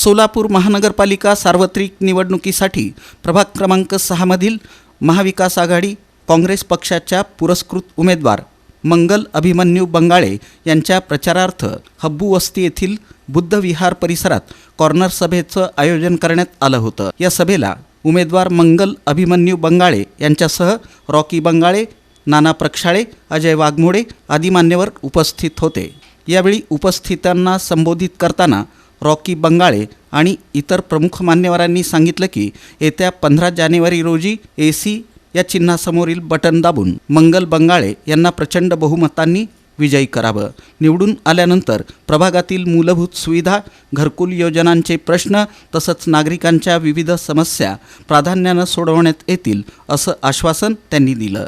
सोलापूर महानगरपालिका सार्वत्रिक निवडणुकीसाठी प्रभाग क्रमांक 6 मधील महाविकास आघाडी काँग्रेस पक्षाच्या पुरस्कृत उमेदवार मंगल अभिमन्यू बंगाळे यांच्या प्रचारार्थ हब्बू वस्ती येथील बुद्ध विहार परिसरात कॉर्नर सभेचं आयोजन करण्यात आलं होतं। या सभेला उमेदवार मंगल अभिमन्यू बंगाळे यांच्यासह रॉकी बंगाळे, नाना प्रक्षाळे, अजय वाघमोडे आदी मान्यवर उपस्थित होते। यावेळी उपस्थितांना संबोधित करताना रॉकी बंगाळे आणि इतर प्रमुख मान्यवरांनी सांगितलं की येत्या 15 जानेवारी रोजी AC या चिन्हासमोरील बटन दाबून मंगल बंगाळे यांना प्रचंड बहुमतांनी विजयी करावं। निवडून आल्यानंतर प्रभागातील मूलभूत सुविधा, घरकुल योजनांचे प्रश्न तसंच नागरिकांच्या विविध समस्या प्राधान्यानं सोडवण्यात येतील असं आश्वासन त्यांनी दिलं।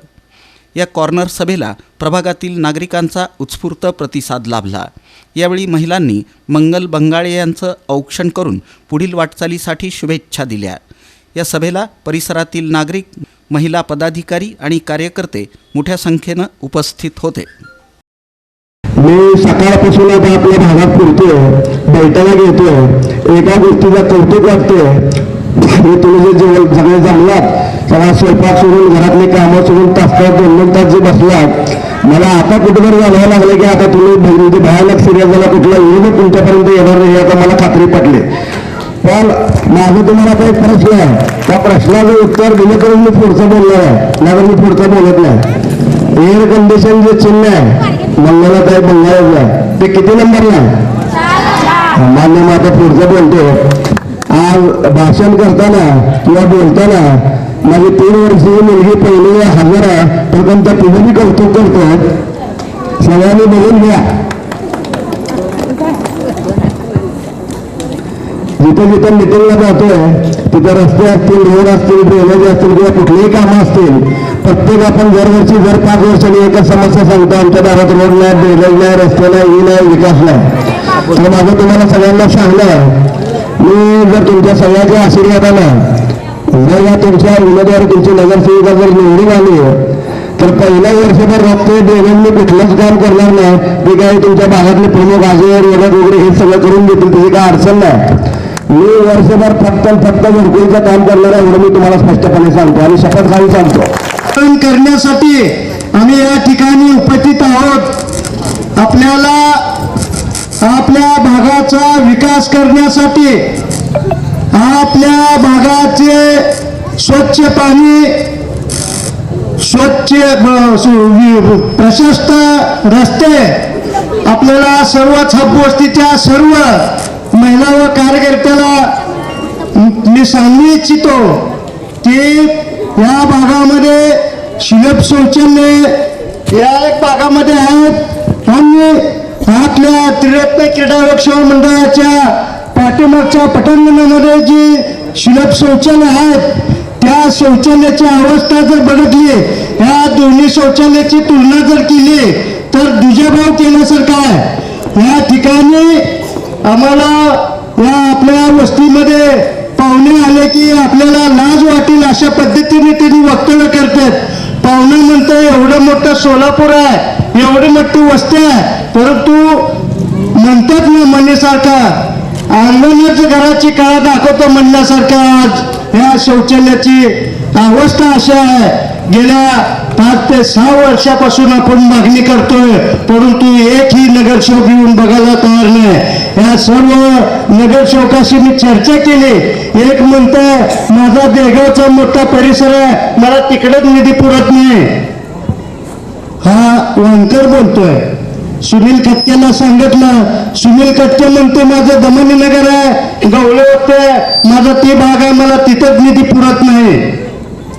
या कॉर्नर सभेला प्रभागातील नागरिकांचा उत्स्फूर्त प्रतिसाद लाभला। यावेळी महिलांनी मंगल बंगाळे यांचं औक्षण करून पुढील वाटचालीसाठी शुभेच्छा दिल्या। या सभेला परिसरातील नागरिक, महिला पदाधिकारी आणि कार्यकर्ते मोठ्या संख्येनं उपस्थित होते। मी सकाळपासून आता आपल्या भागात फिरतोय, बैठका घेतोय, एका गोष्टीचा कौतुक वाटतंय की तुम्ही जे सगळे जमलात, सगळा स्वयंपाक सोडून घरातले कामं सोडून तास 2 तास जे बसलात, मला आता कुठेतरी जाणवायला लागलं की आता तुम्ही भयानक सिरियस झाला, कुठला येऊन तुमच्यापर्यंत येणार नाही आता मला खात्री पटली। पण माझं तुम्हाला आता एक प्रश्न आहे, त्या प्रश्नाचं उत्तर दिलं तरी मी पुढचं बोलणार आहे, नाही मी पुढचं बोलत नाही। एअर कंडिशन जे चिन्ह आहे मंगलाताई बंगाळेचं आहे ते किती नंबरला आहे? मान्य मग आता पुढचं बोलतो। आज भाषण करताना किंवा बोलताना माझी 3 वर्षाची मुलगी पहिली हजर आहे, प्रथम त्या तुझं कौतुक करतो। सगळ्यांनी बोलून घ्या। जिथे जिथे मिटिंगला जातोय तिथे रस्ते असतील, रोड असतील, ड्रेनेज असतील किंवा कुठलीही कामं असतील, प्रत्येक आपण दरवर्षी 5 वर्षांनी एकच समस्या सांगतो, आमच्या दारात रोड नाही, ड्रेनेज नाही, रस्ते नाही, नाही, विकास नाही। तर माझं तुम्हाला सगळ्यांना सांगणं, मी जर तुमच्या सगळ्याच्या आशीर्वादानं जर या तुमच्या उमेदवार तुमची नगरसेविका जर निवडून आली तर पहिल्या वर्षभर रस्ते ड्रेनेज मी कुठलंच काम करणार नाही। ते काय तुमच्या भागातले प्रमुख आजवर वगैरे हे सगळं करून देतील, त्याची काय अडचण नाही। मी वर्षभर फक्त घरकुलचं काम करणार आहे, एवढं मी तुम्हाला स्पष्टपणे सांगतो आणि शपथ खाली सांगतो। करण्यासाठी आम्ही या ठिकाणी उपस्थित आहोत। आपल्याला आपल्या भागाचा विकास करण्यासाठी, आपल्या भागाचे स्वच्छ पाणी, स्वच्छ प्रशस्त रस्ते, आपल्याला सर्वच हब्बू वस्तीच्या सर्व महिला व कार्यकर्त्याला मी सांगू इच्छितो की या भागामध्ये सुलभ शौचालय या एक भागामध्ये आहेत आणि आपल्या त्रिरत्न क्रीडा रक्षण मंडळाच्या पाठीमागच्या पटांगणामध्ये जी सुलभ शौचालय आहेत त्या शौचालयाची अवस्था जर बघितली, या दोन्ही शौचालयाची तुलना जर केली तर दुजाभाव केल्यासारखं आहे। या ठिकाणी आम्हाला या आपल्या वस्तीमध्ये पाहुणे आले की आपल्याला लाज वाटेल अशा पद्धतीने त्यांनी वक्तव्य करतात। पाहुणे म्हणतो एवढं मोठं सोलापूर आहे, एवढी मोठी वस्ती आहे, परंतु म्हणतात ना म्हणण्यासारखा अंगणच घराची कळा दाखवतो म्हणण्यासारखं आज या शौचालयाची अवस्था अशी आहे। गेल्या 5 ते 6 वर्षापासून आपण मागणी करतोय, परंतु एकही नगरसेवक येऊन बघायला तयार नाही। या सर्व नगरसेवकाशी मी चर्चा केली, एक म्हणतोय माझा देगावचा मोठा परिसर आहे, मला तिकडेच निधी पुरत नाही, हा वंकर बोलतोय। सुनील कटकेला सांगितलं, सुनील कटके म्हणते माझं दमनी नगर आहे, गवळे होते, माझा ती भाग आहे, मला तिथंच निधी पुरत नाही।